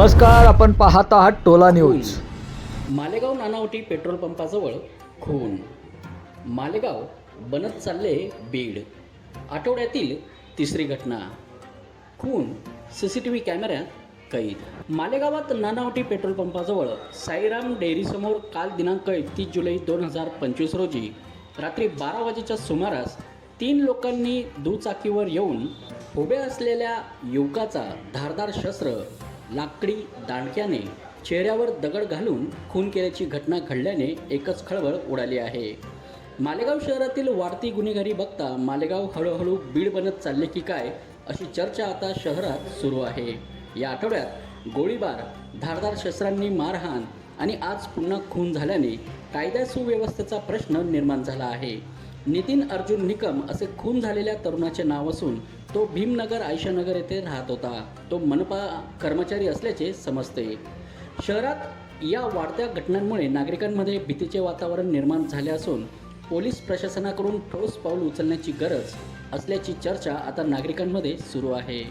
नमस्कार, आपण पाहत आहात टोला न्यूज. मालेगाव नानावटी पेट्रोल पंपाजवळ खून. मालेगाव बनत चालले बीड. आठवड्यातील तिसरी घटना. खून सीसीटीव्ही कॅमेऱ्यात कैद. मालेगावात नानावटी पेट्रोल पंपाजवळ साईराम डेअरीसमोर काल दिनांक 31 जुलै 2025 रोजी रात्री 12 वाजेच्या सुमारास 3 लोकांनी दुचाकीवर येऊन उभ्या असलेल्या युवकाचा धारदार शस्त्र लाकडी दांडक्याने चेहऱ्यावर दगड घालून खून केल्याची घटना घडल्याने एकच खळबळ उडाली आहे. मालेगाव शहरातील वाढती गुन्हेगारी बघता मालेगाव हळूहळू बीड बनत चालले की काय अशी चर्चा आता शहरात सुरू आहे. या आठवड्यात गोळीबार, धारदार शस्त्रांनी मारहाण आणि आज पुन्हा खून झाल्याने कायदा सुव्यवस्थेचा प्रश्न निर्माण झाला आहे. नितीन अर्जुन निकम असे खून झालेल्या तरुणाचे नाव असून तो भीमनगर आयशानगर येथे राहत होता. तो मनपा कर्मचारी असल्याचे समजते. शहरात या वाढत्या घटनांमुळे नागरिकांमध्ये भीतीचे वातावरण निर्माण झाले असून पोलीस प्रशासनाकडून ठोस पाऊल उचलण्याची गरज असल्याची चर्चा आता नागरिकांमध्ये सुरू आहे.